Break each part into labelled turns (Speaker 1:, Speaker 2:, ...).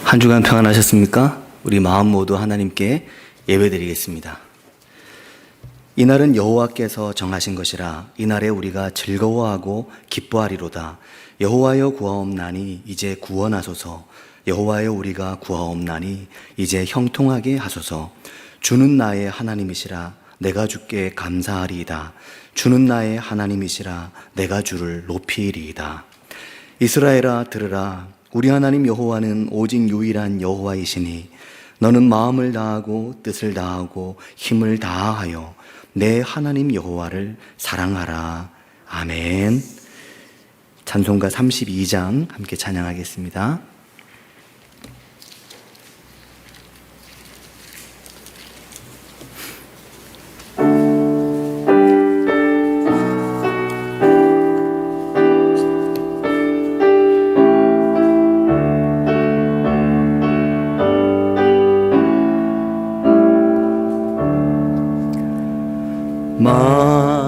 Speaker 1: 한 주간 평안하셨습니까? 우리 마음 모두 하나님께 예배드리겠습니다. 이날은 여호와께서 정하신 것이라 이날에 우리가 즐거워하고 기뻐하리로다. 여호와여 구하옵나니 이제 구원하소서. 여호와여 우리가 구하옵나니 이제 형통하게 하소서. 주는 나의 하나님이시라 내가 주께 감사하리이다. 주는 나의 하나님이시라 내가 주를 높이리이다. 이스라엘아 들으라. 우리 하나님 여호와는 오직 유일한 여호와이시니 너는 마음을 다하고 뜻을 다하고 힘을 다하여 내 하나님 여호와를 사랑하라. 아멘. 찬송가 32장 함께 찬양하겠습니다.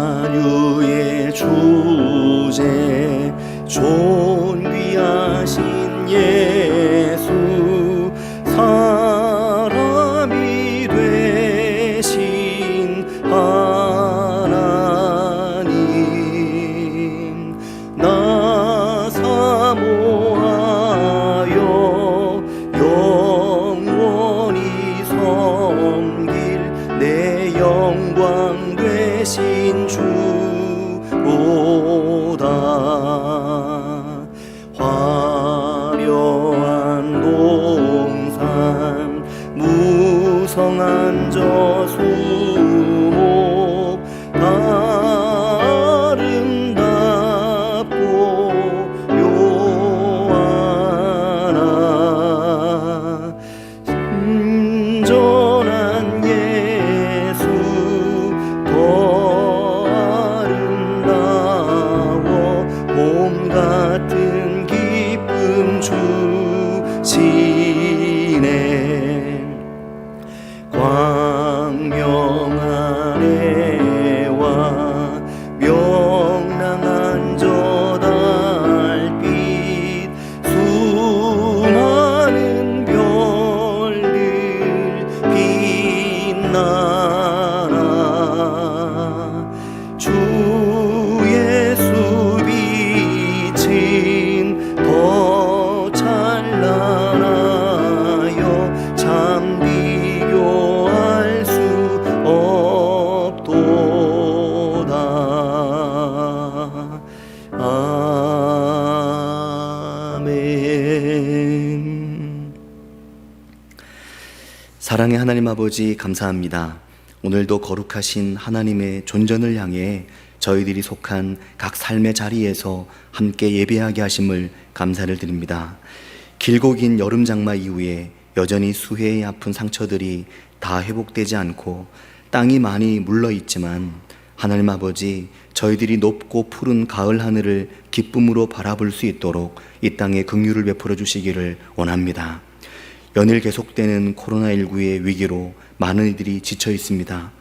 Speaker 2: 만유의 주제 존귀하신 예수 사람이 되신 하나님 나 사모하여 영원히 섬길 내 영광 되신 주로다. 화려한 동산 무성한 저 수목 아름답고 묘하나 순전한 예수 더 아름다워 봄 같은 기쁨 주시네. 광명한 해와 명랑한 저 달빛 수많은 별들 빛나나 주 예수 빛은 더 찬란하여 참 비교할 수 없도다. 아멘.
Speaker 1: 사랑의 하나님 아버지 감사합니다. 오늘도 거룩하신 하나님의 존전을 향해 저희들이 속한 각 삶의 자리에서 함께 예배하게 하심을 감사를 드립니다. 길고 긴 여름 장마 이후에 여전히 수해의 아픈 상처들이 다 회복되지 않고 땅이 많이 물러있지만 하나님 아버지 저희들이 높고 푸른 가을 하늘을 기쁨으로 바라볼 수 있도록 이 땅에 긍휼을 베풀어 주시기를 원합니다. 연일 계속되는 코로나19의 위기로 많은 이들이 지쳐 있습니다.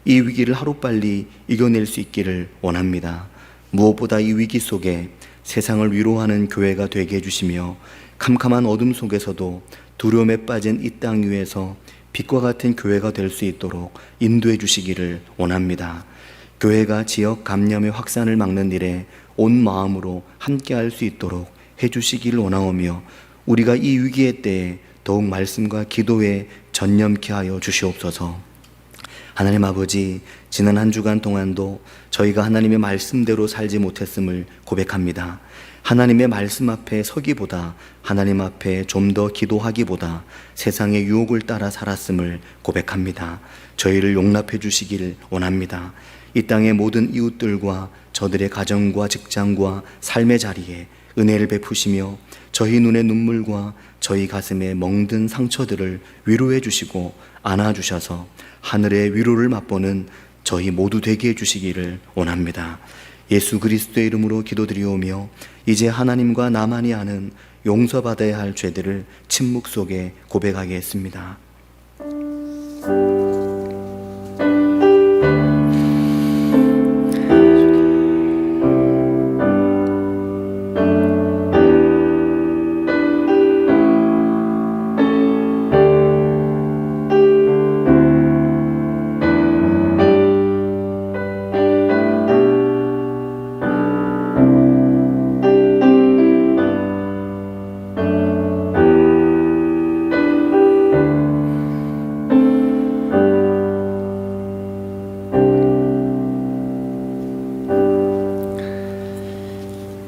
Speaker 1: 이 위기를 하루빨리 이겨낼 수 있기를 원합니다. 무엇보다 이 위기 속에 세상을 위로하는 교회가 되게 해주시며 캄캄한 어둠 속에서도 두려움에 빠진 이 땅 위에서 빛과 같은 교회가 될 수 있도록 인도해 주시기를 원합니다. 교회가 지역 감염의 확산을 막는 일에 온 마음으로 함께할 수 있도록 해주시기를 원하오며 우리가 이 위기의 때에 더욱 말씀과 기도에 전념케 하여 주시옵소서. 하나님 아버지, 지난 한 주간 동안도 저희가 하나님의 말씀대로 살지 못했음을 고백합니다. 하나님의 말씀 앞에 서기보다 하나님 앞에 좀 더 기도하기보다 세상의 유혹을 따라 살았음을 고백합니다. 저희를 용납해 주시기를 원합니다. 이 땅의 모든 이웃들과 저들의 가정과 직장과 삶의 자리에 은혜를 베푸시며 저희 눈의 눈물과 저희 가슴의 멍든 상처들을 위로해 주시고 안아주셔서 하늘의 위로를 맛보는 저희 모두 되게 해주시기를 원합니다. 예수 그리스도의 이름으로 기도드리오며 이제 하나님과 나만이 아는 용서받아야 할 죄들을 침묵 속에 고백하겠습니다.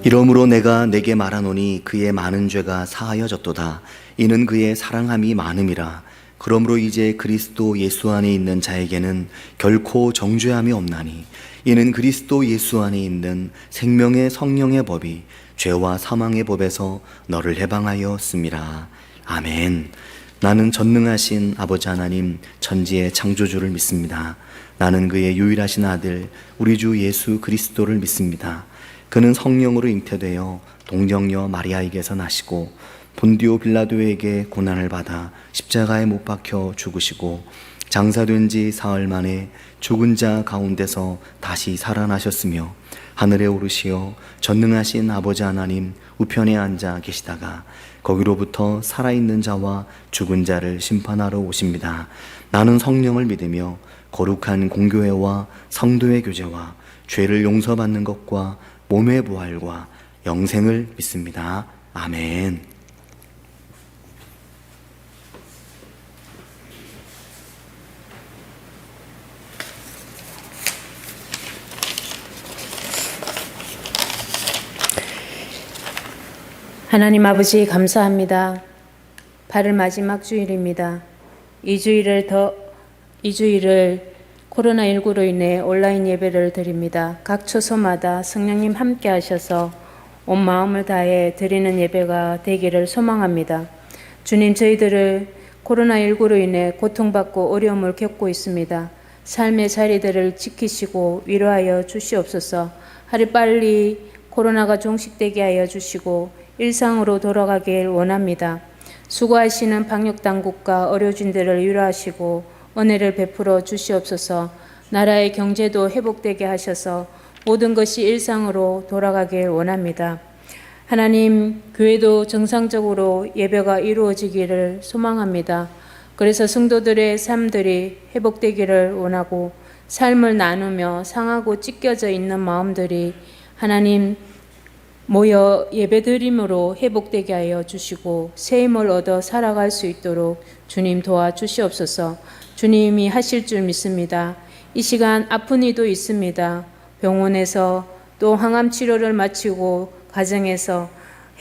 Speaker 1: 이러므로 내가 내게 말하노니 그의 많은 죄가 사하여졌도다. 이는 그의 사랑함이 많음이라. 그러므로 이제 그리스도 예수 안에 있는 자에게는 결코 정죄함이 없나니 이는 그리스도 예수 안에 있는 생명의 성령의 법이 죄와 사망의 법에서 너를 해방하였음이라. 아멘. 나는 전능하신 아버지 하나님 천지의 창조주를 믿습니다. 나는 그의 유일하신 아들 우리 주 예수 그리스도를 믿습니다. 그는 성령으로 잉태되어 동정녀 마리아에게서 나시고 본디오 빌라도에게 고난을 받아 십자가에 못 박혀 죽으시고 장사된 지 사흘 만에 죽은 자 가운데서 다시 살아나셨으며 하늘에 오르시어 전능하신 아버지 하나님 우편에 앉아 계시다가 거기로부터 살아있는 자와 죽은 자를 심판하러 오십니다. 나는 성령을 믿으며 거룩한 공교회와 성도의 교제와 죄를 용서받는 것과 몸의 부활과 영생을 믿습니다. 아멘.
Speaker 3: 하나님 아버지 감사합니다. 8월 마지막 주일입니다. 이 주일을 코로나19로 인해 온라인 예배를 드립니다. 각 처소마다 성령님 함께 하셔서 온 마음을 다해 드리는 예배가 되기를 소망합니다. 주님, 저희들을 코로나19로 인해 고통받고 어려움을 겪고 있습니다. 삶의 자리들을 지키시고 위로하여 주시옵소서. 하루빨리 코로나가 종식되게 하여 주시고 일상으로 돌아가길 원합니다. 수고하시는 방역당국과 의료진들을 위로하시고 은혜를 베풀어 주시옵소서. 나라의 경제도 회복되게 하셔서 모든 것이 일상으로 돌아가길 원합니다. 하나님, 교회도 정상적으로 예배가 이루어지기를 소망합니다. 그래서 성도들의 삶들이 회복되기를 원하고 삶을 나누며 상하고 찢겨져 있는 마음들이 하나님 모여 예배드림으로 회복되게 하여 주시고 새 힘을 얻어 살아갈 수 있도록 주님 도와주시옵소서. 주님이 하실 줄 믿습니다. 이 시간 아픈 이도 있습니다. 병원에서 또 항암 치료를 마치고 가정에서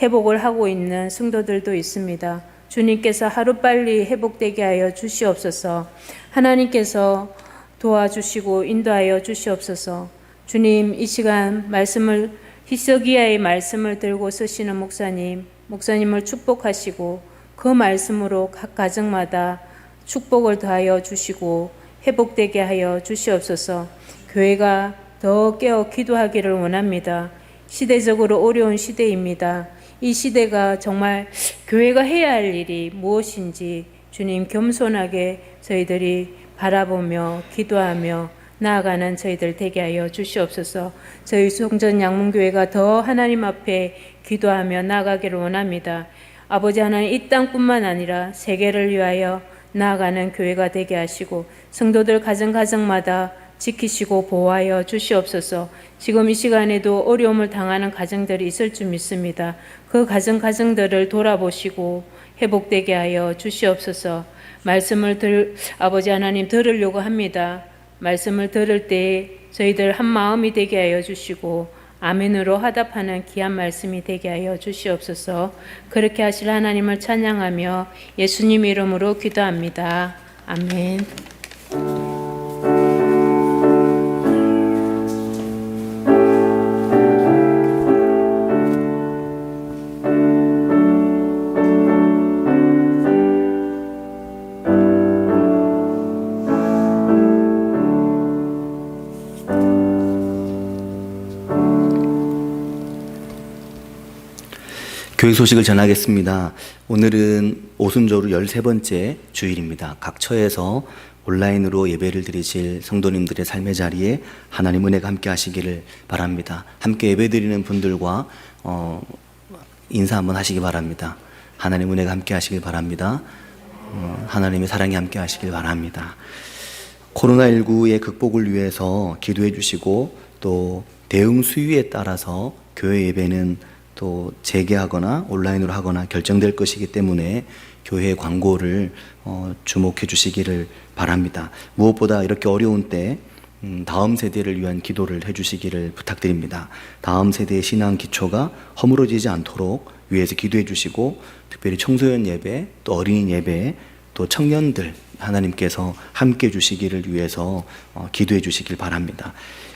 Speaker 3: 회복을 하고 있는 성도들도 있습니다. 주님께서 하루빨리 회복되게 하여 주시옵소서. 하나님께서 도와주시고 인도하여 주시옵소서. 주님, 이 시간 히스기야의 말씀을 들고 서시는 목사님을 축복하시고 그 말씀으로 각 가정마다 축복을 더하여 주시고 회복되게 하여 주시옵소서. 교회가 더 깨어 기도하기를 원합니다. 시대적으로 어려운 시대입니다. 이 시대가 정말 교회가 해야 할 일이 무엇인지 주님 겸손하게 저희들이 바라보며 기도하며 나아가는 저희들 되게 하여 주시옵소서. 저희 송전 양문교회가 더 하나님 앞에 기도하며 나아가기를 원합니다. 아버지 하나님, 이 땅뿐만 아니라 세계를 위하여 나아가는 교회가 되게 하시고 성도들 가정마다 지키시고 보호하여 주시옵소서. 지금 이 시간에도 어려움을 당하는 가정들이 있을 줄 믿습니다. 그 가정들을 돌아보시고 회복되게 하여 주시옵소서. 아버지 하나님 들으려고 합니다. 말씀을 들을 때 저희들 한 마음이 되게 하여 주시고 아멘으로 화답하는 귀한 말씀이 되게 하여 주시옵소서. 그렇게 하실 하나님을 찬양하며 예수님 이름으로 기도합니다. 아멘.
Speaker 1: 교회 소식을 전하겠습니다. 오늘은 오순절후 13번째 주일입니다. 각 처에서 온라인으로 예배를 드리실 성도님들의 삶의 자리에 하나님 은혜가 함께 하시기를 바랍니다. 함께 예배 드리는 분들과 인사 한번 하시기 바랍니다. 하나님 은혜가 함께 하시길 바랍니다. 하나님의 사랑이 함께 하시길 바랍니다. 코로나19의 극복을 위해서 기도해 주시고 또 대응 수위에 따라서 교회 예배는 또 재개하거나 온라인으로 하거나 결정될 것이기 때문에 교회 광고를 주목해 주시기를 바랍니다. 무엇보다 이렇게 어려운 때 다음 세대를 위한 기도를 해주시기를 부탁드립니다. 다음 세대의 신앙 기초가 허물어지지 않도록 위에서 기도해 주시고, 특별히 청소년 예배, 또 어린이 예배, 또 청년들 하나님께서 함께 해 주시기를 위해서 기도해 주시길 바랍니다.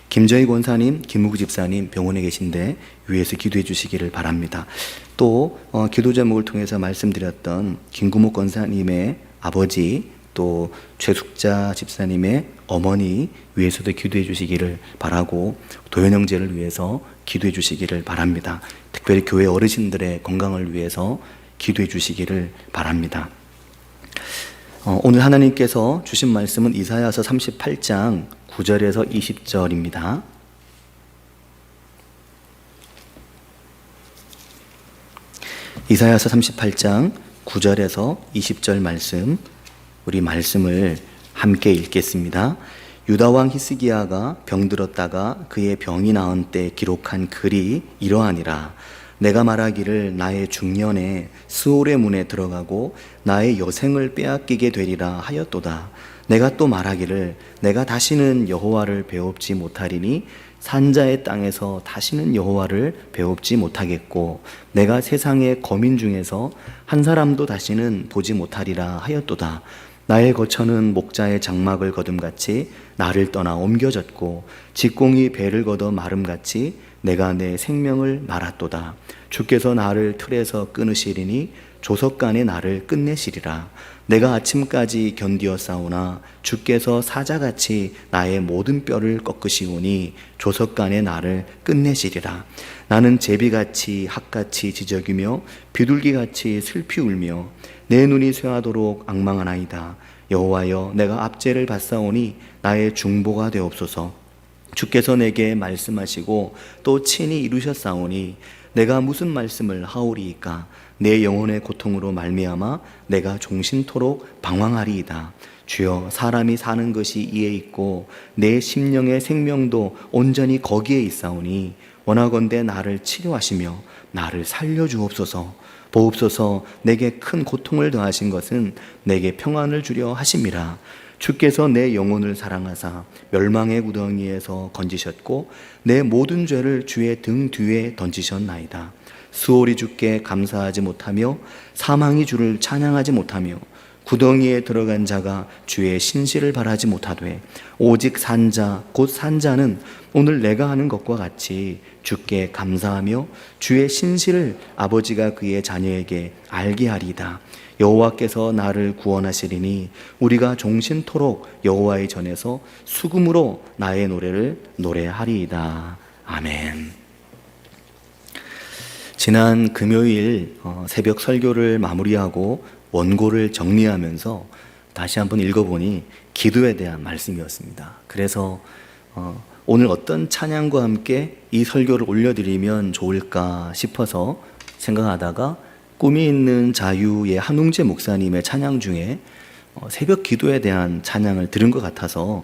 Speaker 1: 김정희 권사님, 김우구 집사님 병원에 계신데 위에서 기도해 주시기를 바랍니다. 또 기도 제목을 통해서 말씀드렸던 김구목 권사님의 아버지, 또 최숙자 집사님의 어머니 위해서도 기도해 주시기를 바라고, 도현 형제를 위해서 기도해 주시기를 바랍니다. 특별히 교회 어르신들의 건강을 위해서 기도해 주시기를 바랍니다. 오늘 하나님께서 주신 말씀은 이사야서 38장 9절에서 20절입니다. 이사야서 38장 9절에서 20절 말씀, 우리 말씀을 함께 읽겠습니다. 유다왕 히스기야가 병들었다가 그의 병이 나은 때 기록한 글이 이러하니라. 내가 말하기를 나의 중년에 스올의 문에 들어가고 나의 여생을 빼앗기게 되리라 하였도다. 내가 또 말하기를 내가 다시는 여호와를 배웁지 못하리니 산자의 땅에서 다시는 여호와를 배웁지 못하겠고 내가 세상의 거민 중에서 한 사람도 다시는 보지 못하리라 하였도다. 나의 거처는 목자의 장막을 거둠같이 나를 떠나 옮겨졌고 직공이 배를 걷어 마름같이 내가 내 생명을 말았도다. 주께서 나를 틀에서 끊으시리니 조석간에 나를 끝내시리라. 내가 아침까지 견디었사오나 주께서 사자같이 나의 모든 뼈를 꺾으시오니 조석간에 나를 끝내시리라. 나는 제비같이 학같이 지저귀며 비둘기같이 슬피 울며 내 눈이 쇠하도록 앙망하나이다. 여호와여, 내가 압제를 받사오니 나의 중보가 되옵소서. 주께서 내게 말씀하시고 또 친히 이루셨사오니 내가 무슨 말씀을 하오리이까? 내 영혼의 고통으로 말미암아 내가 종신토록 방황하리이다. 주여, 사람이 사는 것이 이에 있고 내 심령의 생명도 온전히 거기에 있사오니 원하건대 나를 치료하시며 나를 살려주옵소서. 보옵소서. 내게 큰 고통을 더하신 것은 내게 평안을 주려 하심이라. 주께서 내 영혼을 사랑하사 멸망의 구덩이에서 건지셨고 내 모든 죄를 주의 등 뒤에 던지셨나이다. 수월이 주께 감사하지 못하며 사망이 주를 찬양하지 못하며 구덩이에 들어간 자가 주의 신실을 바라지 못하되 오직 산자 곧 산자는 오늘 내가 하는 것과 같이 주께 감사하며 주의 신실을 아버지가 그의 자녀에게 알게 하리이다. 여호와께서 나를 구원하시리니 우리가 종신토록 여호와의 전에서 수금으로 나의 노래를 노래하리이다. 아멘. 지난 금요일 새벽 설교를 마무리하고 원고를 정리하면서 다시 한번 읽어보니 기도에 대한 말씀이었습니다. 그래서 오늘 어떤 찬양과 함께 이 설교를 올려드리면 좋을까 싶어서 생각하다가 꿈이 있는 자유의 한웅재 목사님의 찬양 중에 새벽 기도에 대한 찬양을 들은 것 같아서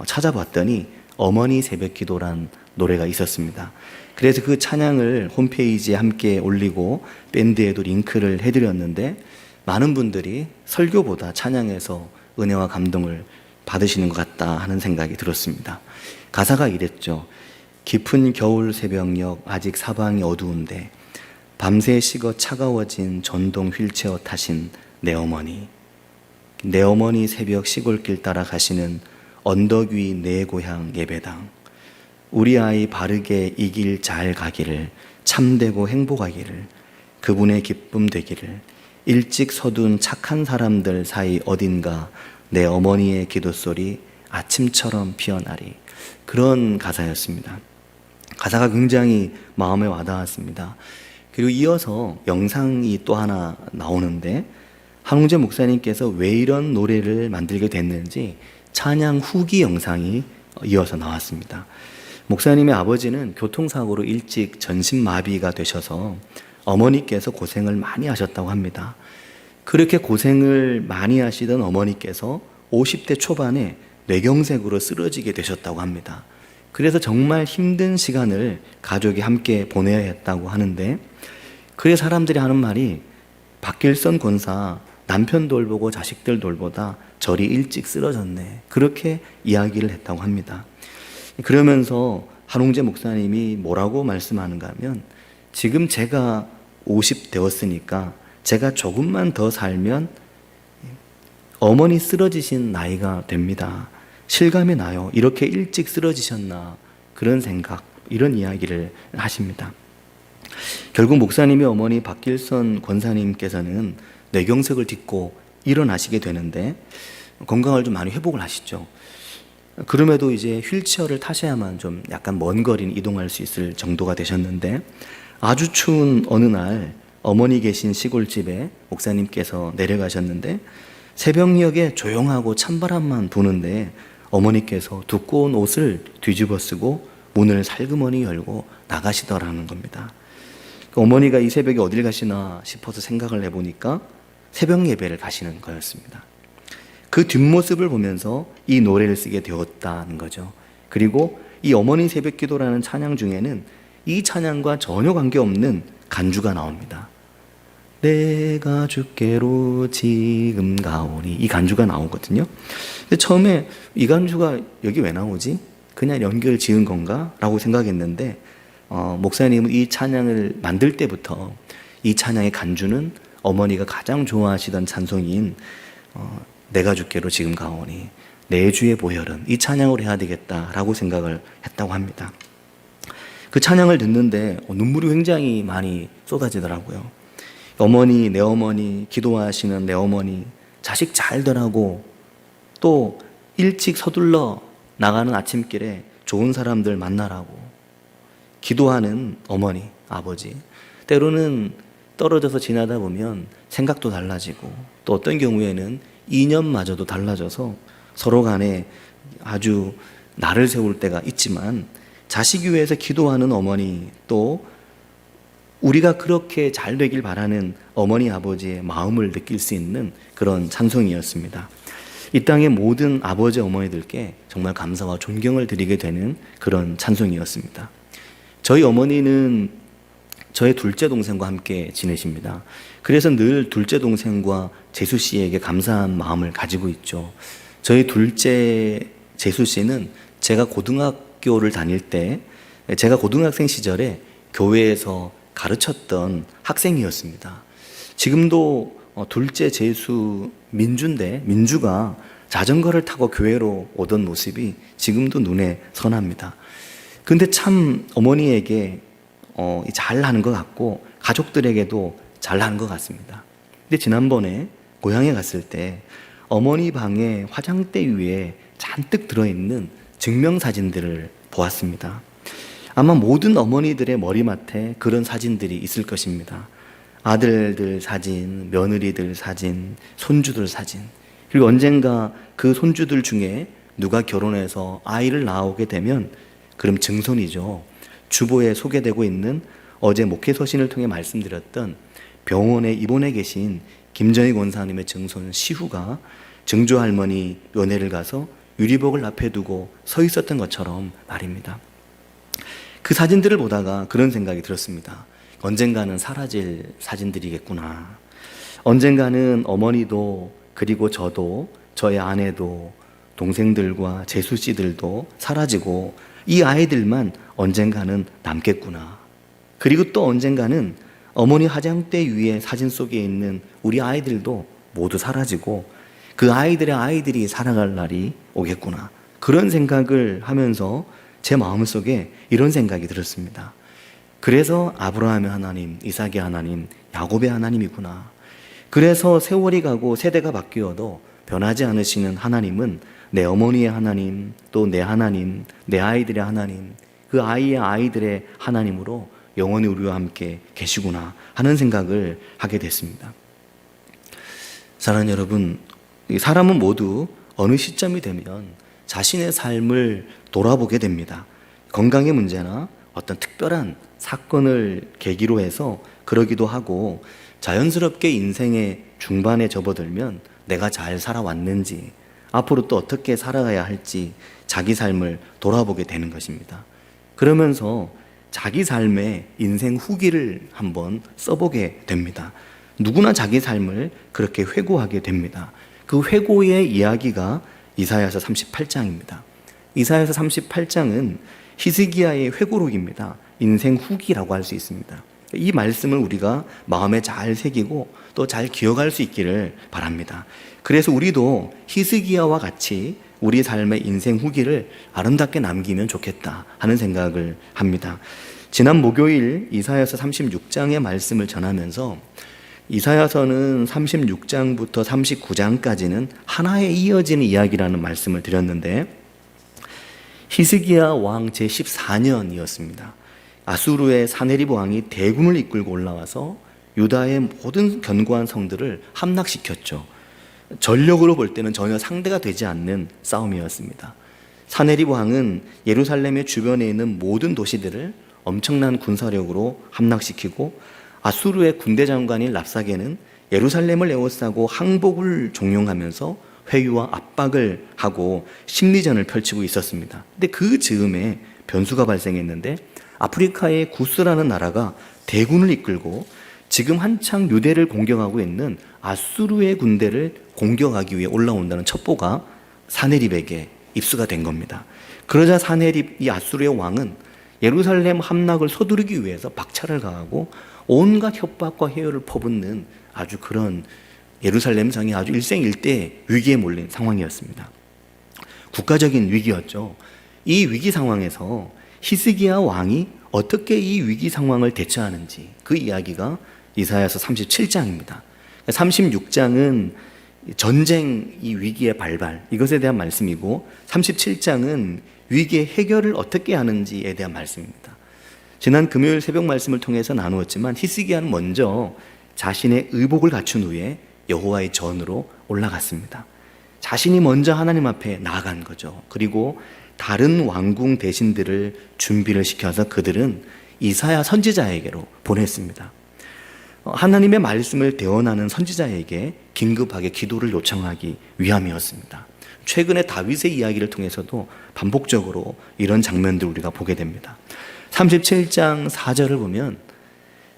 Speaker 1: 찾아봤더니 어머니 새벽 기도란 노래가 있었습니다. 그래서 그 찬양을 홈페이지에 함께 올리고 밴드에도 링크를 해드렸는데 많은 분들이 설교보다 찬양에서 은혜와 감동을 받으시는 것 같다 하는 생각이 들었습니다. 가사가 이랬죠. 깊은 겨울 새벽녘 아직 사방이 어두운데 밤새 식어 차가워진 전동 휠체어 타신 내 어머니. 내 어머니 새벽 시골길 따라 가시는 언덕 위 내 고향 예배당. 우리 아이 바르게 이 길 잘 가기를, 참되고 행복하기를, 그분의 기쁨 되기를, 일찍 서둔 착한 사람들 사이 어딘가 내 어머니의 기도소리 아침처럼 피어나리. 그런 가사였습니다. 가사가 굉장히 마음에 와닿았습니다. 그리고 이어서 영상이 또 하나 나오는데 한웅재 목사님께서 왜 이런 노래를 만들게 됐는지 찬양 후기 영상이 이어서 나왔습니다. 목사님의 아버지는 교통사고로 일찍 전신마비가 되셔서 어머니께서 고생을 많이 하셨다고 합니다. 그렇게 고생을 많이 하시던 어머니께서 50대 초반에 뇌경색으로 쓰러지게 되셨다고 합니다. 그래서 정말 힘든 시간을 가족이 함께 보내야 했다고 하는데, 그래 사람들이 하는 말이 박길선 권사 남편 돌보고 자식들 돌보다 절이 일찍 쓰러졌네. 그렇게 이야기를 했다고 합니다. 그러면서 한홍재 목사님이 뭐라고 말씀하는가 하면, 지금 제가 50 되었으니까 제가 조금만 더 살면 어머니 쓰러지신 나이가 됩니다. 실감이 나요. 이렇게 일찍 쓰러지셨나, 그런 생각, 이런 이야기를 하십니다. 결국 목사님의 어머니 박길선 권사님께서는 뇌경색을 딛고 일어나시게 되는데 건강을 좀 많이 회복을 하시죠. 그럼에도 이제 휠체어를 타셔야만 좀 약간 먼 거리는 이동할 수 있을 정도가 되셨는데, 아주 추운 어느 날 어머니 계신 시골집에 목사님께서 내려가셨는데, 새벽녘에 조용하고 찬바람만 부는데 어머니께서 두꺼운 옷을 뒤집어 쓰고 문을 살그머니 열고 나가시더라는 겁니다. 어머니가 이 새벽에 어딜 가시나 싶어서 생각을 해보니까 새벽 예배를 가시는 거였습니다. 그 뒷모습을 보면서 이 노래를 쓰게 되었다는 거죠. 그리고 이 어머니 새벽기도라는 찬양 중에는 이 찬양과 전혀 관계없는 간주가 나옵니다. 내가 주께로 지금 가오니, 이 간주가 나오거든요. 근데 처음에 이 간주가 여기 왜 나오지? 그냥 연결 지은 건가? 라고 생각했는데 목사님은 이 찬양을 만들 때부터 이 찬양의 간주는 어머니가 가장 좋아하시던 찬송인 내가 주께로 지금 가오니, 내 주의 보혈은, 이 찬양을 해야 되겠다라고 생각을 했다고 합니다. 그 찬양을 듣는데 눈물이 굉장히 많이 쏟아지더라고요. 어머니, 내 어머니, 기도하시는 내 어머니, 자식 잘되라고, 또 일찍 서둘러 나가는 아침길에 좋은 사람들 만나라고 기도하는 어머니, 아버지. 때로는 떨어져서 지나다 보면 생각도 달라지고, 또 어떤 경우에는 이념마저도 달라져서 서로 간에 아주 날을 세울 때가 있지만, 자식이 위해서 기도하는 어머니, 또 우리가 그렇게 잘 되길 바라는 어머니, 아버지의 마음을 느낄 수 있는 그런 찬송이었습니다. 이 땅의 모든 아버지, 어머니들께 정말 감사와 존경을 드리게 되는 그런 찬송이었습니다. 저희 어머니는 저의 둘째 동생과 함께 지내십니다. 그래서 늘 둘째 동생과 재수 씨에게 감사한 마음을 가지고 있죠. 저희 둘째 재수 씨는 제가 고등학교를 다닐 때, 제가 고등학생 시절에 교회에서 가르쳤던 학생이었습니다. 지금도 둘째 재수 민주인데, 민주가 자전거를 타고 교회로 오던 모습이 지금도 눈에 선합니다. 근데 참 어머니에게 잘하는 것 같고 가족들에게도 잘하는 것 같습니다. 근데 지난번에 고향에 갔을 때 어머니 방에 화장대 위에 잔뜩 들어있는 증명사진들을 보았습니다. 아마 모든 어머니들의 머리맡에 그런 사진들이 있을 것입니다. 아들들 사진, 며느리들 사진, 손주들 사진. 그리고 언젠가 그 손주들 중에 누가 결혼해서 아이를 낳게 되면, 그럼 증손이죠. 주보에 소개되고 있는 어제 목회 서신을 통해 말씀드렸던 병원에 입원해 계신 김정희 권사님의 증손 시후가 증조 할머니 면회를 가서 유리복을 앞에 두고 서 있었던 것처럼 말입니다. 그 사진들을 보다가 그런 생각이 들었습니다. 언젠가는 사라질 사진들이겠구나. 언젠가는 어머니도, 그리고 저도, 저의 아내도, 동생들과 재수씨들도 사라지고 이 아이들만 언젠가는 남겠구나. 그리고 또 언젠가는 어머니 화장대 위에 사진 속에 있는 우리 아이들도 모두 사라지고 그 아이들의 아이들이 살아갈 날이 오겠구나. 그런 생각을 하면서 제 마음속에 이런 생각이 들었습니다. 그래서 아브라함의 하나님, 이삭의 하나님, 야곱의 하나님이구나. 그래서 세월이 가고 세대가 바뀌어도 변하지 않으시는 하나님은 내 어머니의 하나님, 또 내 하나님, 내 아이들의 하나님, 그 아이의 아이들의 하나님으로 영원히 우리와 함께 계시구나 하는 생각을 하게 됐습니다. 사랑하는 여러분, 사람은 모두 어느 시점이 되면 자신의 삶을 돌아보게 됩니다. 건강의 문제나 어떤 특별한 사건을 계기로 해서 그러기도 하고, 자연스럽게 인생의 중반에 접어들면 내가 잘 살아왔는지, 앞으로 또 어떻게 살아가야 할지 자기 삶을 돌아보게 되는 것입니다. 그러면서 자기 삶의 인생 후기를 한번 써보게 됩니다. 누구나 자기 삶을 그렇게 회고하게 됩니다. 그 회고의 이야기가 이사야서 38장입니다. 이사야서 38장은 히스기야의 회고록입니다. 인생 후기라고 할 수 있습니다. 이 말씀을 우리가 마음에 잘 새기고 또 잘 기억할 수 있기를 바랍니다. 그래서 우리도 히스기야와 같이 우리 삶의 인생 후기를 아름답게 남기면 좋겠다 하는 생각을 합니다. 지난 목요일 이사야서 36장의 말씀을 전하면서 이사야서는 36장부터 39장까지는 하나에 이어지는 이야기라는 말씀을 드렸는데 히스기야 왕 제14년이었습니다. 아수르의 사네립 왕이 대군을 이끌고 올라와서 유다의 모든 견고한 성들을 함락시켰죠. 전력으로 볼 때는 전혀 상대가 되지 않는 싸움이었습니다. 사네립 왕은 예루살렘의 주변에 있는 모든 도시들을 엄청난 군사력으로 함락시키고 아수르의 군대 장관인 랍사게는 예루살렘을 에워싸고 항복을 종용하면서 회유와 압박을 하고 심리전을 펼치고 있었습니다. 근데 그 즈음에 변수가 발생했는데 아프리카의 구스라는 나라가 대군을 이끌고 지금 한창 유대를 공격하고 있는 아수르의 군대를 공격하기 위해 올라온다는 첩보가 사네립에게 입수가 된 겁니다. 그러자 사네립, 이 아수르의 왕은 예루살렘 함락을 서두르기 위해서 박차를 가하고 온갖 협박과 해요를 퍼붓는 아주 그런 예루살렘 성이 아주 일생일대 위기에 몰린 상황이었습니다. 국가적인 위기였죠. 이 위기 상황에서 히스기야 왕이 어떻게 이 위기 상황을 대처하는지 그 이야기가 이사야서 37장입니다. 36장은 전쟁 이 위기의 발발 이것에 대한 말씀이고 37장은 위기의 해결을 어떻게 하는지에 대한 말씀입니다. 지난 금요일 새벽 말씀을 통해서 나누었지만 히스기야는 먼저 자신의 의복을 갖춘 후에 여호와의 전으로 올라갔습니다. 자신이 먼저 하나님 앞에 나아간 거죠. 그리고 다른 왕궁 대신들을 준비를 시켜서 그들은 이사야 선지자에게로 보냈습니다. 하나님의 말씀을 대언하는 선지자에게 긴급하게 기도를 요청하기 위함이었습니다. 최근에 다윗의 이야기를 통해서도 반복적으로 이런 장면들 우리가 보게 됩니다. 37장 4절을 보면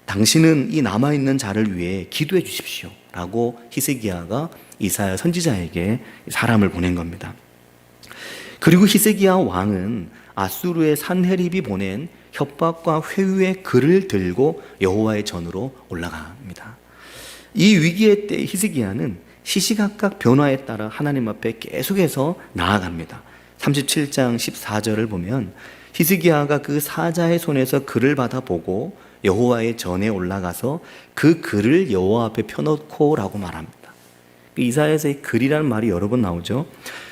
Speaker 1: 당신은 이 남아있는 자를 위해 기도해 주십시오 라고 히스기야가 이사야 선지자에게 사람을 보낸 겁니다. 그리고 히스기야 왕은 아수르의 산헤립이 보낸 협박과 회유의 글을 들고 여호와의 전으로 올라갑니다. 이 위기의 때 히스기야는 시시각각 변화에 따라 하나님 앞에 계속해서 나아갑니다. 37장 14절을 보면 히스기야가 그 사자의 손에서 글을 받아보고 여호와의 전에 올라가서 그 글을 여호와 앞에 펴놓고 라고 말합니다. 이사야서의 글이라는 말이 여러 번 나오죠.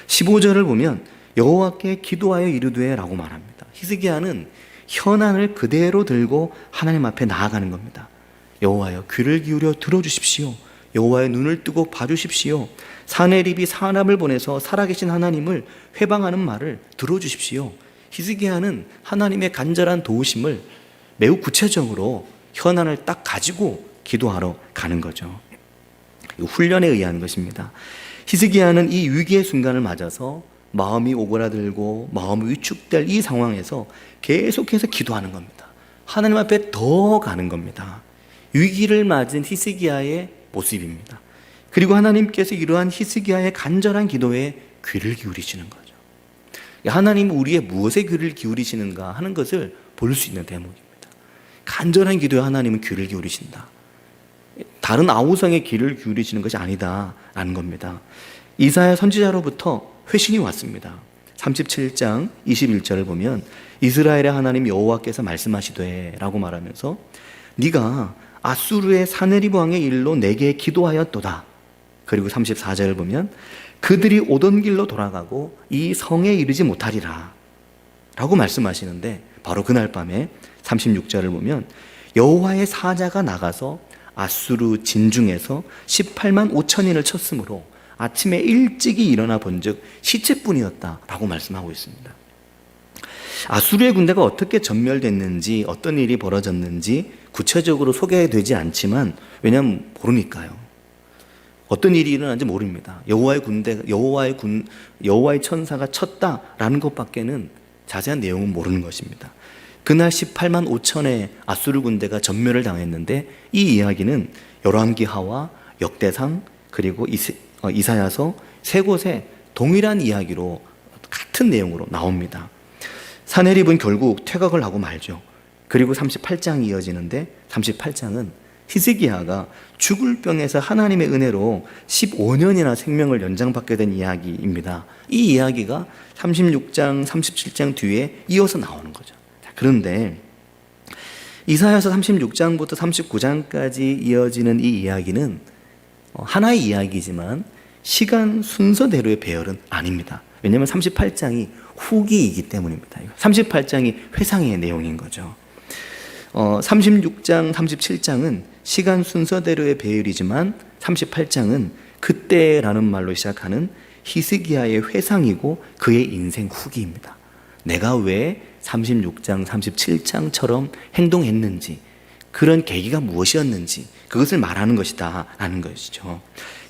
Speaker 1: 15절을 보면 여호와께 기도하여 이르되 라고 말합니다. 히스기야는 현안을 그대로 들고 하나님 앞에 나아가는 겁니다. 여호와여 귀를 기울여 들어주십시오. 여호와의 눈을 뜨고 봐주십시오. 사네립이 사람을 보내서 살아계신 하나님을 회방하는 말을 들어주십시오. 히스기야는 하나님의 간절한 도우심을 매우 구체적으로 현안을 딱 가지고 기도하러 가는 거죠. 훈련에 의한 것입니다. 히스기야는 이 위기의 순간을 맞아서 마음이 오그라들고 마음이 위축될 이 상황에서 계속해서 기도하는 겁니다. 하나님 앞에 더 가는 겁니다. 위기를 맞은 히스기야의 모습입니다. 그리고 하나님께서 이러한 히스기야의 간절한 기도에 귀를 기울이시는 거죠. 하나님 우리의 무엇에 귀를 기울이시는가 하는 것을 볼 수 있는 대목입니다. 간절한 기도에 하나님은 귀를 기울이신다. 다른 아우성에 귀를 기울이시는 것이 아니다라는 겁니다. 이사야 선지자로부터 회신이 왔습니다. 37장 21절을 보면 이스라엘의 하나님 여호와께서 말씀하시되 라고 말하면서 네가 아수르의 사네립 왕의 일로 내게 기도하였도다. 그리고 34절을 보면 그들이 오던 길로 돌아가고 이 성에 이르지 못하리라 라고 말씀하시는데 바로 그날 밤에 36절을 보면 여호와의 사자가 나가서 아수르 진중에서 18만 5천인을 쳤으므로 아침에 일찍이 일어나 본즉 시체뿐이었다라고 말씀하고 있습니다. 아수르의 군대가 어떻게 전멸됐는지 어떤 일이 벌어졌는지 구체적으로 소개되지 않지만 왜냐하면 모르니까요. 어떤 일이 일어난지 모릅니다. 여호와의 천사가 쳤다라는 것밖에는 자세한 내용은 모르는 것입니다. 그날 18만 5천의 아수르 군대가 전멸을 당했는데 이 이야기는 열왕기하와 역대상 그리고 이사야서 세 곳에 동일한 이야기로 같은 내용으로 나옵니다. 사내립은 결국 퇴각을 하고 말죠. 그리고 38장이 이어지는데 38장은 히스기야가 죽을 병에서 하나님의 은혜로 15년이나 생명을 연장받게 된 이야기입니다. 이 이야기가 36장, 37장 뒤에 이어서 나오는 거죠. 그런데 이사야서 36장부터 39장까지 이어지는 이 이야기는 하나의 이야기지만 시간 순서대로의 배열은 아닙니다. 왜냐하면 38장이 후기이기 때문입니다. 38장이 회상의 내용인 거죠. 36장, 37장은 시간 순서대로의 배열이지만 38장은 그때라는 말로 시작하는 히스기야의 회상이고 그의 인생 후기입니다. 내가 왜 36장, 37장처럼 행동했는지, 그런 계기가 무엇이었는지 그것을 말하는 것이다 라는 것이죠.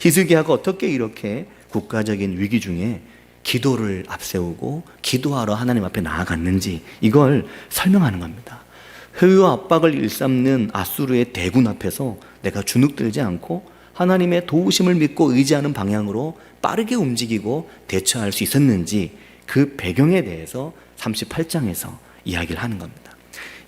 Speaker 1: 히스기야가 어떻게 이렇게 국가적인 위기 중에 기도를 앞세우고 기도하러 하나님 앞에 나아갔는지 이걸 설명하는 겁니다. 회유와 압박을 일삼는 아수르의 대군 앞에서 내가 주눅들지 않고 하나님의 도우심을 믿고 의지하는 방향으로 빠르게 움직이고 대처할 수 있었는지 그 배경에 대해서 38장에서 이야기를 하는 겁니다.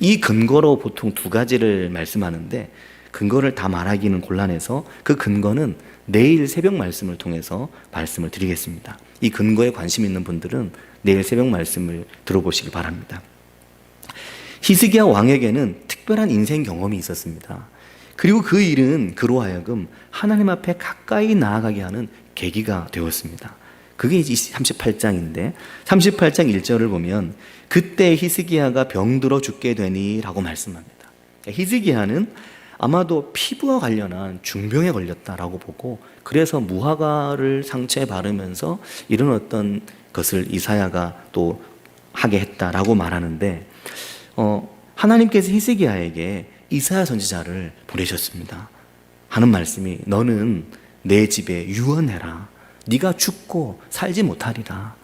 Speaker 1: 이 근거로 보통 두 가지를 말씀하는데 근거를 다 말하기는 곤란해서 그 근거는 내일 새벽 말씀을 통해서 말씀을 드리겠습니다. 이 근거에 관심 있는 분들은 내일 새벽 말씀을 들어보시기 바랍니다. 히스기야 왕에게는 특별한 인생 경험이 있었습니다. 그리고 그 일은 그로 하여금 하나님 앞에 가까이 나아가게 하는 계기가 되었습니다. 그게 이제 38장인데 38장 1절을 보면 그때 히스기야가 병들어 죽게 되니 라고 말씀합니다. 히스기야는 아마도 피부와 관련한 중병에 걸렸다라고 보고 그래서 무화과를 상처에 바르면서 이런 어떤 것을 이사야가 또 하게 했다라고 말하는데 하나님께서 히스기야에게 이사야 선지자를 보내셨습니다. 하는 말씀이 너는 내 집에 유언해라. 네가 죽고 살지 못하리라.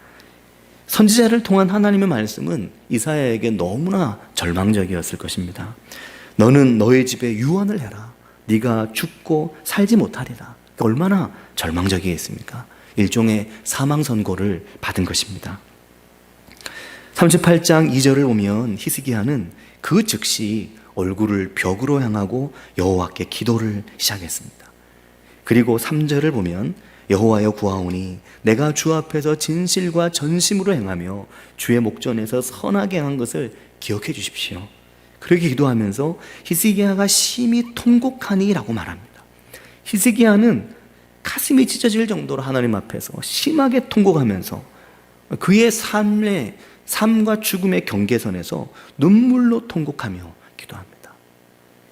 Speaker 1: 선지자를 통한 하나님의 말씀은 이사야에게 너무나 절망적이었을 것입니다. 너는 너의 집에 유언을 해라. 네가 죽고 살지 못하리라. 얼마나 절망적이겠습니까? 일종의 사망 선고를 받은 것입니다. 38장 2절을 보면 히스기야는 그 즉시 얼굴을 벽으로 향하고 여호와께 기도를 시작했습니다. 그리고 3절을 보면 여호와여 구하오니 내가 주 앞에서 진실과 전심으로 행하며 주의 목전에서 선하게 한 것을 기억해 주십시오. 그렇게 기도하면서 히스기야가 심히 통곡하니 라고 말합니다. 히스기야는 가슴이 찢어질 정도로 하나님 앞에서 심하게 통곡하면서 그의 삶과 죽음의 경계선에서 눈물로 통곡하며 기도합니다.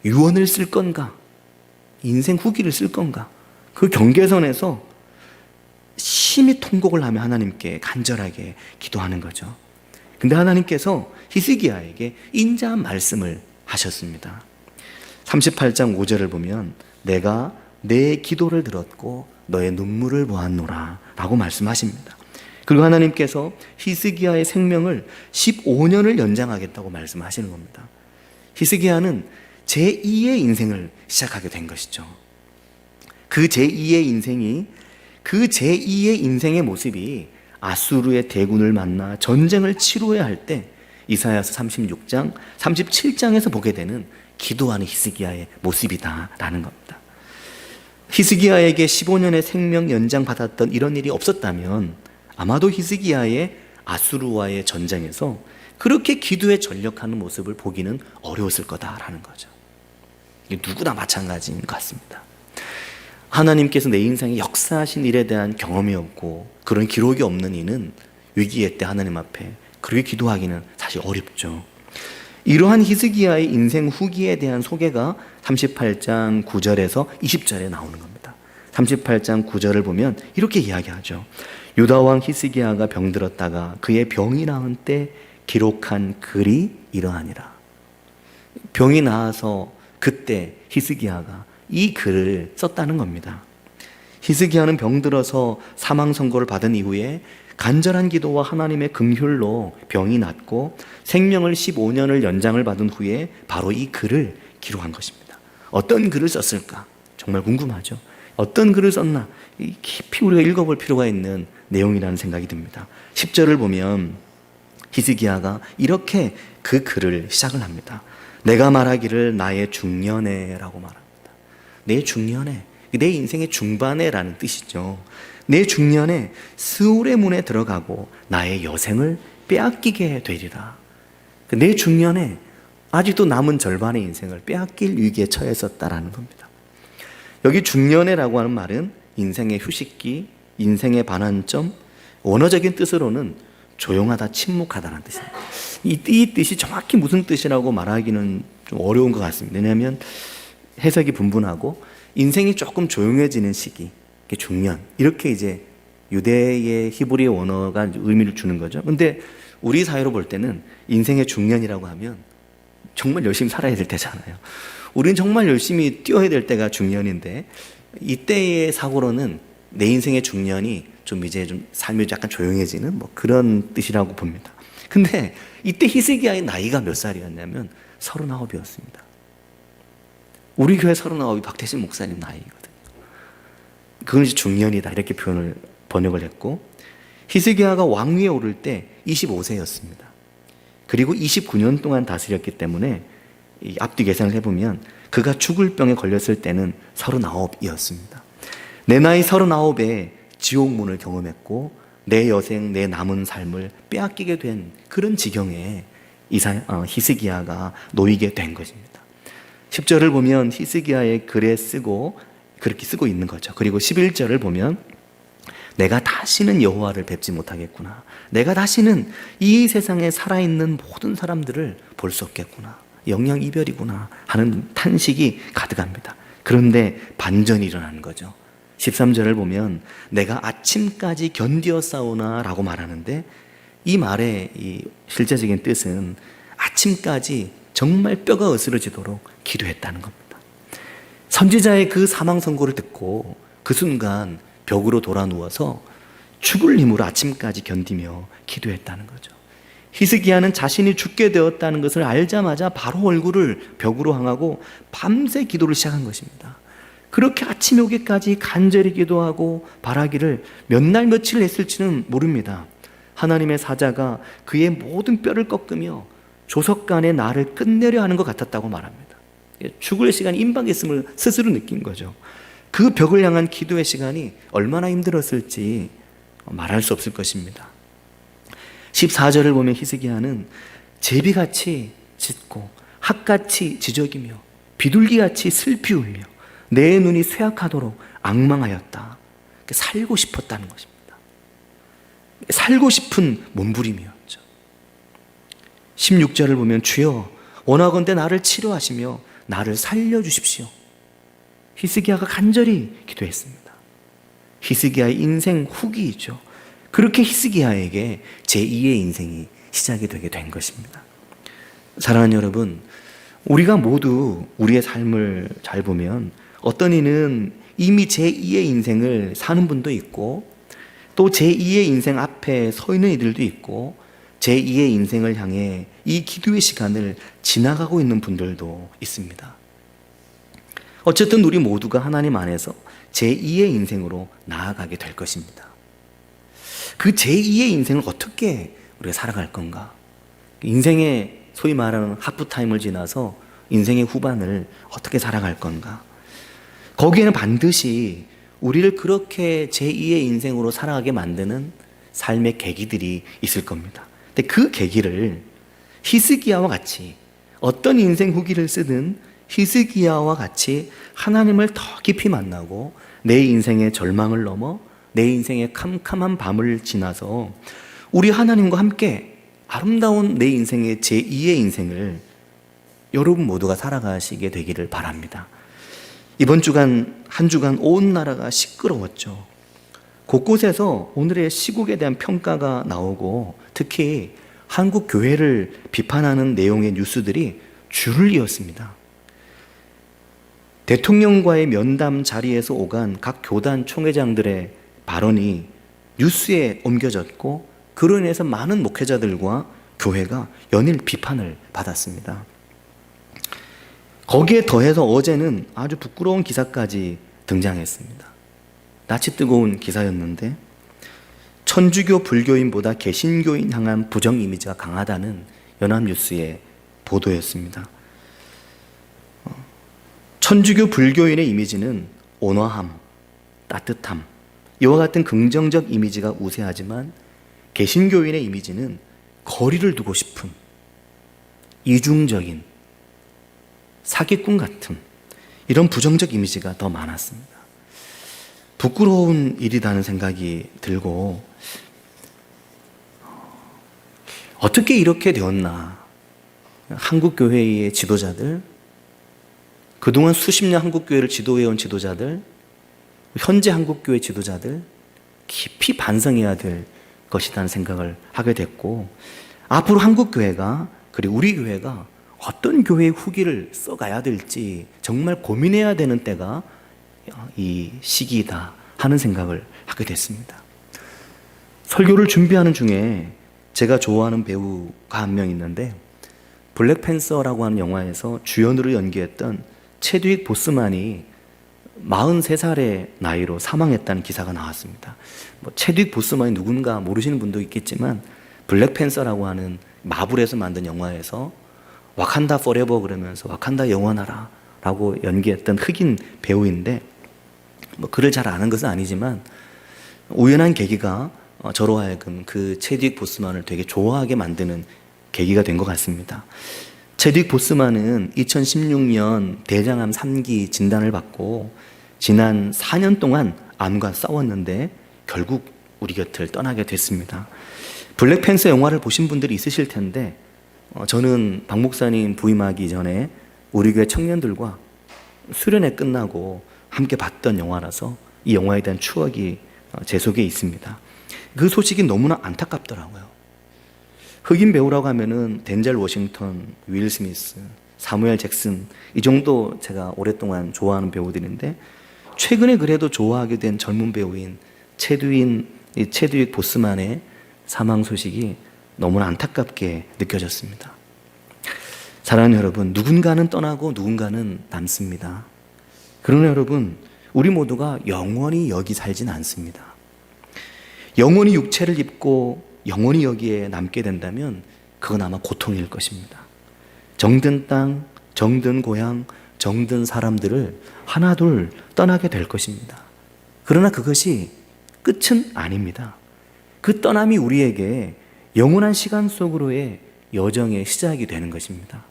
Speaker 1: 유언을 쓸 건가? 인생 후기를 쓸 건가? 그 경계선에서 심히 통곡을 하며 하나님께 간절하게 기도하는 거죠. 근데 하나님께서 히스기야에게 인자한 말씀을 하셨습니다. 38장 5절을 보면 내가 내 기도를 들었고 너의 눈물을 보았노라 라고 말씀하십니다. 그리고 하나님께서 히스기야의 생명을 15년을 연장하겠다고 말씀하시는 겁니다. 히스기야는 제2의 인생을 시작하게 된 것이죠. 그 제2의 인생의 모습이 아수르의 대군을 만나 전쟁을 치루해야 할 때 이사야서 36장, 37장에서 보게 되는 기도하는 히스기야의 모습이다라는 겁니다. 히스기야에게 15년의 생명 연장 받았던 이런 일이 없었다면 아마도 히스기야의 아수르와의 전쟁에서 그렇게 기도에 전력하는 모습을 보기는 어려웠을 거다라는 거죠. 누구나 마찬가지인 것 같습니다. 하나님께서 내 인생에 역사하신 일에 대한 경험이 없고 그런 기록이 없는 이는 위기의 때 하나님 앞에 그렇게 기도하기는 사실 어렵죠. 이러한 히스기야의 인생 후기에 대한 소개가 38장 9절에서 20절에 나오는 겁니다. 38장 9절을 보면 이렇게 이야기하죠. 유다왕 히스기야가 병들었다가 그의 병이 나은 때 기록한 글이 이러하니라. 병이 나아서 그때 히스기야가 이 글을 썼다는 겁니다. 히스기야는 병들어서 사망 선고를 받은 이후에 간절한 기도와 하나님의 긍휼로 병이 낫고 생명을 15년을 연장을 받은 후에 바로 이 글을 기록한 것입니다. 어떤 글을 썼을까? 정말 궁금하죠. 어떤 글을 썼나? 깊이 우리가 읽어볼 필요가 있는 내용이라는 생각이 듭니다. 10절을 보면 히스기야가 이렇게 그 글을 시작을 합니다. 내가 말하기를 나의 중년에 라고 말합니다. 내 중년에, 내 인생의 중반에 라는 뜻이죠. 내 중년에 스울의 문에 들어가고 나의 여생을 빼앗기게 되리라. 내 중년에 아직도 남은 절반의 인생을 빼앗길 위기에 처했었다라는 겁니다. 여기 중년에라고 하는 말은 인생의 휴식기, 인생의 반환점, 원어적인 뜻으로는 조용하다, 침묵하다는 뜻입니다. 이 뜻이 정확히 무슨 뜻이라고 말하기는 좀 어려운 것 같습니다. 왜냐하면 해석이 분분하고 인생이 조금 조용해지는 시기, 중년, 이렇게 이제 유대의 히브리 원어가 의미를 주는 거죠. 근데 우리 사회로 볼 때는 인생의 중년이라고 하면 정말 열심히 살아야 될 때잖아요. 우리는 정말 열심히 뛰어야 될 때가 중년인데, 이때의 사고로는 내 인생의 중년이 좀 이제 좀 삶이 약간 조용해지는 뭐 그런 뜻이라고 봅니다. 근데 이때 히스기야의 나이가 몇 살이었냐면 39이었습니다. 우리 교회 39이 박태신 목사님 나이거든요. 그건 이제 중년이다 이렇게 번역을 했고, 히스기야가 왕위에 오를 때 25세였습니다. 그리고 29년 동안 다스렸기 때문에 이 앞뒤 계산을 해보면 그가 죽을 병에 걸렸을 때는 39이었습니다. 내 나이 39에 지옥문을 경험했고 내 여생, 내 남은 삶을 빼앗기게 된 그런 지경에 히스기야가 놓이게 된 것입니다. 10절을 보면 히스기야의 글에 그렇게 쓰고 있는 거죠. 그리고 11절을 보면 내가 다시는 여호와를 뵙지 못하겠구나. 내가 다시는 이 세상에 살아있는 모든 사람들을 볼 수 없겠구나. 영영 이별이구나 하는 탄식이 가득합니다. 그런데 반전이 일어나는 거죠. 13절을 보면 내가 아침까지 견디었사오나 라고 말하는데, 이 말의 이 실제적인 뜻은 아침까지 정말 뼈가 으스러지도록 기도했다는 겁니다. 선지자의 그 사망 선고를 듣고 그 순간 벽으로 돌아 누워서 죽을 힘으로 아침까지 견디며 기도했다는 거죠. 히스기야는 자신이 죽게 되었다는 것을 알자마자 바로 얼굴을 벽으로 향하고 밤새 기도를 시작한 것입니다. 그렇게 아침에 오기까지 간절히 기도하고 바라기를 몇 날 며칠 했을지는 모릅니다. 하나님의 사자가 그의 모든 뼈를 꺾으며 조석간에 나를 끝내려 하는 것 같았다고 말합니다. 죽을 시간이 임박했음을 스스로 느낀 거죠. 그 벽을 향한 기도의 시간이 얼마나 힘들었을지 말할 수 없을 것입니다. 14절을 보면 히스기야는 제비같이 짖고 학같이 지저귀며 비둘기같이 슬피 울며 내 눈이 쇠약하도록 앙망하였다. 살고 싶었다는 것입니다. 살고 싶은 몸부림이었죠. 16절을 보면 주여 원하건대 나를 치료하시며 나를 살려주십시오. 히스기야가 간절히 기도했습니다. 히스기야의 인생 후기이죠. 그렇게 히스기야에게 제2의 인생이 시작이 되게 된 것입니다. 사랑하는 여러분, 우리가 모두 우리의 삶을 잘 보면 어떤 이는 이미 제2의 인생을 사는 분도 있고, 또 제2의 인생 앞에 서 있는 이들도 있고, 제2의 인생을 향해 이 기도의 시간을 지나가고 있는 분들도 있습니다. 어쨌든 우리 모두가 하나님 안에서 제2의 인생으로 나아가게 될 것입니다. 그 제2의 인생을 어떻게 우리가 살아갈 건가? 인생의 소위 말하는 하프타임을 지나서 인생의 후반을 어떻게 살아갈 건가? 거기에는 반드시 우리를 그렇게 제2의 인생으로 살아가게 만드는 삶의 계기들이 있을 겁니다. 근데 그 계기를 히스기야와 같이, 어떤 인생 후기를 쓰든 히스기야와 같이 하나님을 더 깊이 만나고 내 인생의 절망을 넘어 내 인생의 캄캄한 밤을 지나서 우리 하나님과 함께 아름다운 내 인생의 제2의 인생을 여러분 모두가 살아가시게 되기를 바랍니다. 이번 주간 한 주간 온 나라가 시끄러웠죠. 곳곳에서 오늘의 시국에 대한 평가가 나오고, 특히 한국 교회를 비판하는 내용의 뉴스들이 줄을 이었습니다. 대통령과의 면담 자리에서 오간 각 교단 총회장들의 발언이 뉴스에 옮겨졌고 그로 인해서 많은 목회자들과 교회가 연일 비판을 받았습니다. 거기에 더해서 어제는 아주 부끄러운 기사까지 등장했습니다. 낯이 뜨거운 기사였는데 천주교 불교인보다 개신교인 향한 부정 이미지가 강하다는 연합뉴스의 보도였습니다. 천주교 불교인의 이미지는 온화함, 따뜻함, 이와 같은 긍정적 이미지가 우세하지만 개신교인의 이미지는 거리를 두고 싶은 이중적인 사기꾼 같은 이런 부정적 이미지가 더 많았습니다. 부끄러운 일이라는 생각이 들고 어떻게 이렇게 되었나. 한국교회의 지도자들, 그동안 수십 년 한국교회를 지도해온 지도자들, 현재 한국교회 지도자들 깊이 반성해야 될 것이라는 생각을 하게 됐고, 앞으로 한국교회가 그리고 우리 교회가 어떤 교회의 후기를 써가야 될지 정말 고민해야 되는 때가 이 시기이다 하는 생각을 하게 됐습니다. 설교를 준비하는 중에 제가 좋아하는 배우가 한 명 있는데 블랙팬서라고 하는 영화에서 주연으로 연기했던 체드윅 보스만이 43살의 나이로 사망했다는 기사가 나왔습니다. 체드윅 보스만이 누군가 모르시는 분도 있겠지만 블랙팬서라고 하는 마블에서 만든 영화에서 와칸다 포레버 그러면서 와칸다 영원하라 라고 연기했던 흑인 배우인데 그를 잘 아는 것은 아니지만 우연한 계기가 저로 하여금 그 체드윅 보스만을 되게 좋아하게 만드는 계기가 된 것 같습니다. 체드윅 보스만은 2016년 대장암 3기 진단을 받고 지난 4년 동안 암과 싸웠는데 결국 우리 곁을 떠나게 됐습니다. 블랙팬서 영화를 보신 분들이 있으실 텐데 저는 박 목사님 부임하기 전에 우리 교회 청년들과 수련회 끝나고 함께 봤던 영화라서 이 영화에 대한 추억이 제 속에 있습니다. 그 소식이 너무나 안타깝더라고요. 흑인 배우라고 하면은 덴젤 워싱턴, 윌 스미스, 사무엘 잭슨 이 정도 제가 오랫동안 좋아하는 배우들인데 최근에 그래도 좋아하게 된 젊은 배우인 체드윅 보스만의 사망 소식이 너무나 안타깝게 느껴졌습니다. 사랑하는 여러분, 누군가는 떠나고 누군가는 남습니다. 그러나 여러분, 우리 모두가 영원히 여기 살진 않습니다. 영원히 육체를 입고 영원히 여기에 남게 된다면 그건 아마 고통일 것입니다. 정든 땅, 정든 고향, 정든 사람들을 하나둘 떠나게 될 것입니다. 그러나 그것이 끝은 아닙니다. 그 떠남이 우리에게 영원한 시간 속으로의 여정의 시작이 되는 것입니다.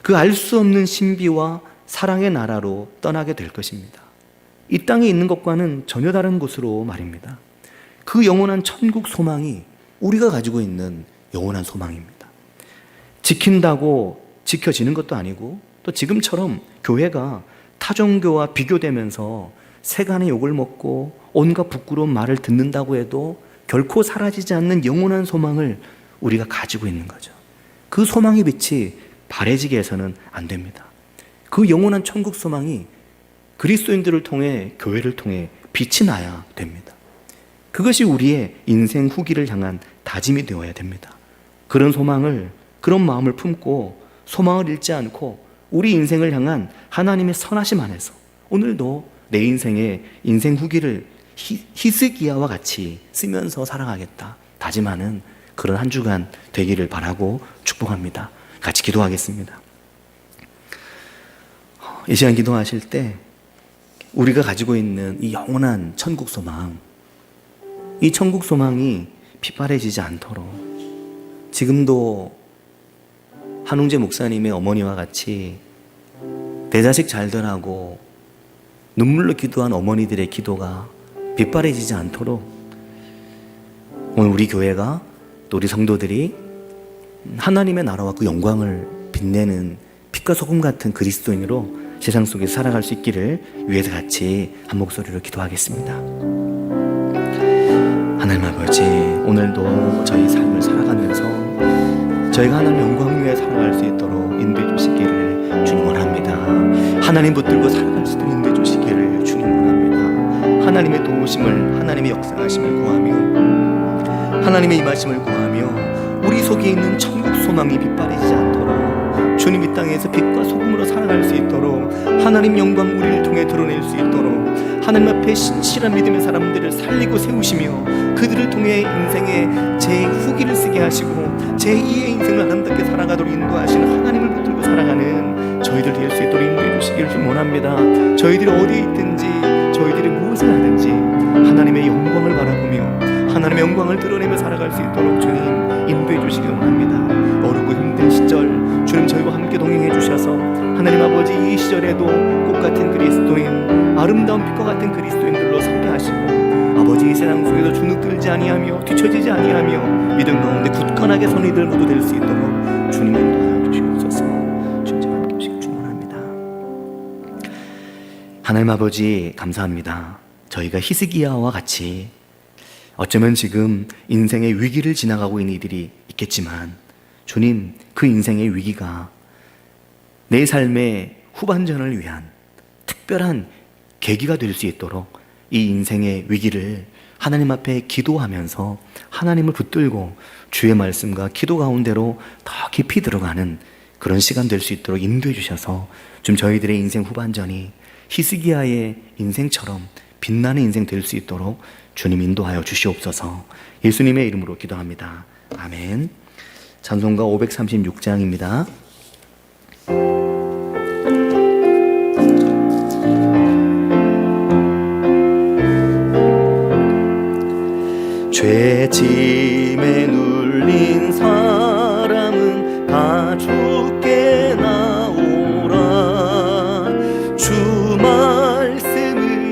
Speaker 1: 그 알 수 없는 신비와 사랑의 나라로 떠나게 될 것입니다. 이 땅에 있는 것과는 전혀 다른 곳으로 말입니다. 그 영원한 천국 소망이 우리가 가지고 있는 영원한 소망입니다. 지킨다고 지켜지는 것도 아니고 또 지금처럼 교회가 타종교와 비교되면서 세간의 욕을 먹고 온갖 부끄러운 말을 듣는다고 해도 결코 사라지지 않는 영원한 소망을 우리가 가지고 있는 거죠. 그 소망의 빛이 바래지게 해서는 안 됩니다. 그 영원한 천국 소망이 그리스도인들을 통해 교회를 통해 빛이 나야 됩니다. 그것이 우리의 인생 후기를 향한 다짐이 되어야 됩니다. 그런 소망을, 그런 마음을 품고 소망을 잃지 않고 우리 인생을 향한 하나님의 선하심 안에서 오늘도 내 인생의 인생 후기를 히스기야와 같이 쓰면서 살아가겠다 다짐하는 그런 한 주간 되기를 바라고 축복합니다. 같이 기도하겠습니다. 이 시간 기도하실 때 우리가 가지고 있는 이 영원한 천국 소망, 이 천국 소망이 핏바래지지 않도록 지금도 한웅재 목사님의 어머니와 같이 내 자식 잘 되라고 눈물로 기도한 어머니들의 기도가 빗바래지지 않도록 오늘 우리 교회가 또 우리 성도들이 하나님의 나라와 그 영광을 빛내는 빛과 소금 같은 그리스도인으로 세상 속에 살아갈 수 있기를 위해서 같이 한 목소리로 기도하겠습니다. 하나님 아버지, 오늘도 저희 삶을 살아가면서 저희가 하나님 영광 위에 살아갈 수 있도록 인도해 주시기를 주님 원합니다. 하나님 붙들고 살아갈 수 있도록 인도해 주시기를 주님 원합니다. 하나님 하나님의 도우심을, 하나님의 역사하심을 구하며 하나님의 임하심을 구하며 우리 속에 있는 천국 소망이 빛바래지지 않도록 주님 이 땅에서 빛과 소금으로 살아갈 수 있도록 하나님 영광 우리를 통해 드러낼 수 있도록 하나님 앞에 신실한 믿음의 사람들을 살리고 세우시며 그들을 통해 인생의 제2기를 쓰게 하시고 제2의 인생을 아름답게 살아가도록 인도하시는 하나님을 붙들고 살아가는 저희들 될 수 있도록 인도해 주시기를 좀 원합니다. 저희들이 어디에 있든지 저희들이 무엇을 하든지 하나님의 영광을 바라보며 하나님의 영광을 드러내며 살아갈 수 있도록 주님 인도해 주시기 원합니다. 어렵고 힘든 시절 주님 저희와 함께 동행해 주셔서 하나님 아버지 이 시절에도 꽃같은 그리스도인, 아름다운 빛과 같은 그리스도인들로 서게 하시고 아버지 이 세상 속에도 주눅들지 아니하며 뒤처지지 아니하며 믿음 가운데 굳건하게 선의들 모두 될 수 있도록 주님 인도하여 주시옵소서. 주님 함께 하시기 축원합니다. 하나님 아버지 감사합니다. 저희가 히스기야와 같이 어쩌면 지금 인생의 위기를 지나가고 있는 이들이 있겠지만 주님 그 인생의 위기가 내 삶의 후반전을 위한 특별한 계기가 될 수 있도록 이 인생의 위기를 하나님 앞에 기도하면서 하나님을 붙들고 주의 말씀과 기도 가운데로 더 깊이 들어가는 그런 시간 될 수 있도록 인도해 주셔서 좀 저희들의 인생 후반전이 히스기야의 인생처럼 빛나는 인생 될 수 있도록 주님 인도하여 주시옵소서. 예수님의 이름으로 기도합니다. 아멘. 찬송가 536장입니다.
Speaker 2: 죄짐에 눌린 사람은 다 주께 나오라. 주 말씀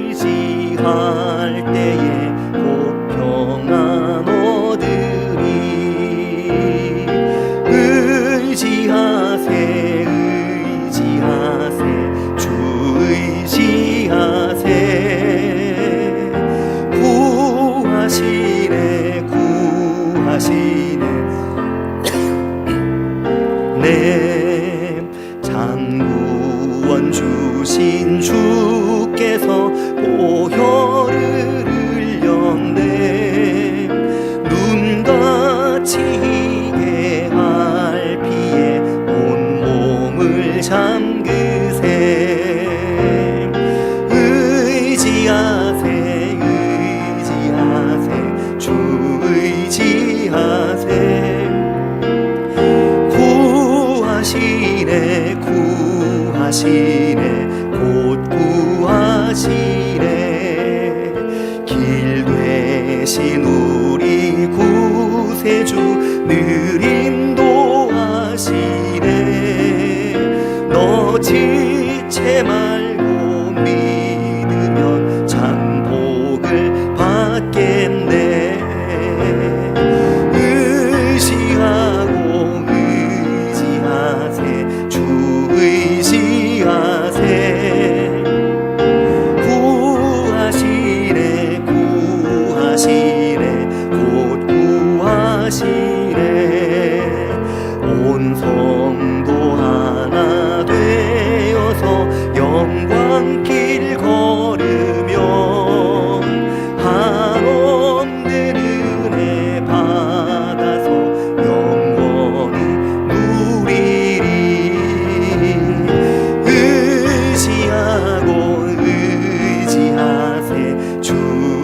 Speaker 2: 의지할 때에 곧 평안 얻으리. 의지하세 의지하세 주 의지하세. 구하시네 구하시네 내 장구원 주신 주께서 보혈을 흘렸네. 눈같이 희게 할 피에 온몸을 잠그세. 의지하세 의지하세 주 의지하세. 구하시네 구하시네 곧 구하시네. 길 되신 우리 구세주 늘 인도하시네. 너 지체 말고 믿으면 참 복을 받겠네. 의지하고 의지하세 주 의지하세. 구하시네 구하시네 곧 구하시네. 온 성도 하나 되어서 영광길 걸으면 한없는 은혜 받아서 영원히 누리리. 의지하고 의지하세 주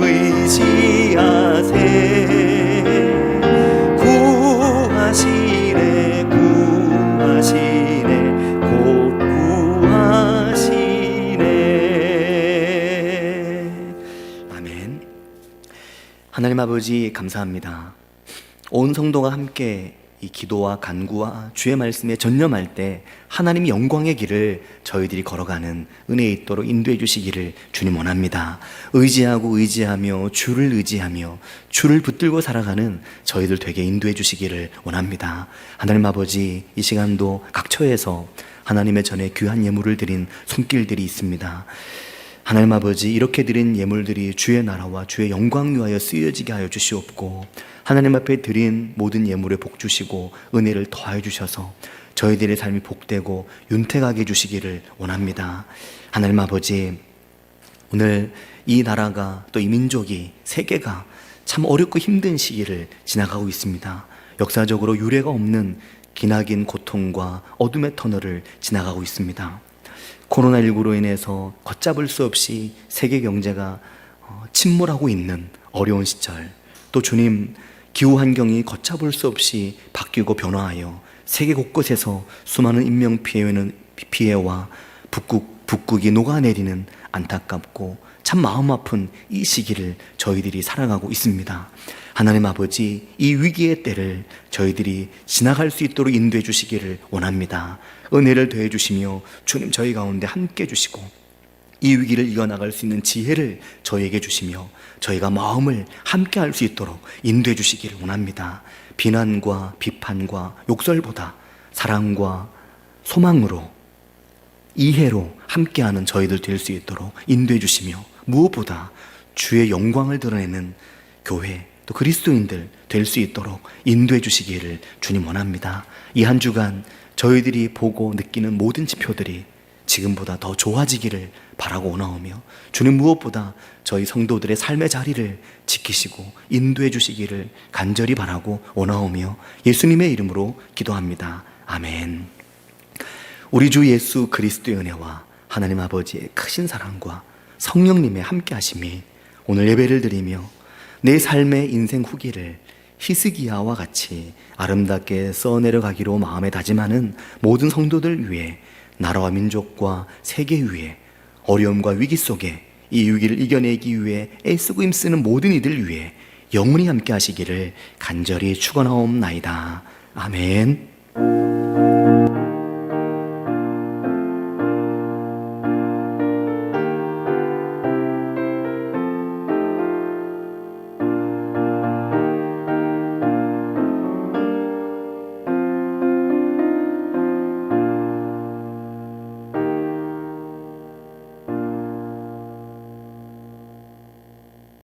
Speaker 2: 의지하세. 구하시네 구하시네 곧 구하시네. 아멘. 하나님 아버지 감사합니다. 온 성도가 함께 이 기도와 간구와 주의 말씀에 전념할 때 하나님의 영광의 길을 저희들이 걸어가는 은혜 있도록 인도해 주시기를 주님 원합니다. 의지하고 의지하며 주를 의지하며 주를 붙들고 살아가는 저희들 되게 인도해 주시기를 원합니다. 하나님 아버지 이 시간도 각 처에서 하나님의 전에 귀한 예물을 드린 손길들이 있습니다. 하나님 아버지 이렇게 드린 예물들이 주의 나라와 주의 영광 위하여 쓰여지게 하여 주시옵고 하나님 앞에 드린 모든 예물에 복 주시고 은혜를 더하여 주셔서 저희들의 삶이 복되고 윤택하게 해주시기를 원합니다. 하나님 아버지 오늘 이 나라가 또 이 민족이 세계가 참 어렵고 힘든 시기를 지나가고 있습니다. 역사적으로 유례가 없는 기나긴 고통과 어둠의 터널을 지나가고 있습니다. 코로나19로 인해서 걷잡을 수 없이 세계 경제가 침몰하고 있는 어려운 시절, 또 주님 기후 환경이 걷잡을 수 없이 바뀌고 변화하여 세계 곳곳에서 수많은 인명 피해와 북극이 녹아내리는 안타깝고 참 마음 아픈 이 시기를 저희들이 살아가고 있습니다. 하나님 아버지, 이 위기의 때를 저희들이 지나갈 수 있도록 인도해 주시기를 원합니다. 은혜를 더해 주시며 주님 저희 가운데 함께 해 주시고 이 위기를 이겨나갈 수 있는 지혜를 저희에게 주시며 저희가 마음을 함께 할 수 있도록 인도해 주시기를 원합니다. 비난과 비판과 욕설보다 사랑과 소망으로 이해로 함께하는 저희들 될 수 있도록 인도해 주시며 무엇보다 주의 영광을 드러내는 교회 또 그리스도인들 될 수 있도록 인도해 주시기를 주님 원합니다. 이 한 주간 저희들이 보고 느끼는 모든 지표들이 지금보다 더 좋아지기를 바라고 원하오며 주님 무엇보다 저희 성도들의 삶의 자리를 지키시고 인도해 주시기를 간절히 바라고 원하오며 예수님의 이름으로 기도합니다. 아멘. 우리 주 예수 그리스도의 은혜와 하나님 아버지의 크신 사랑과 성령님의 함께하심이 오늘 예배를 드리며 내 삶의 인생 후기를 히스기야와 같이 아름답게 써내려가기로 마음에 다짐하는 모든 성도들 위해 나라와 민족과 세계 위에 어려움과 위기 속에 이 위기를 이겨내기 위해 애쓰고 힘쓰는 모든 이들 위해 영원히 함께 하시기를 간절히 축원하옵나이다. 아멘.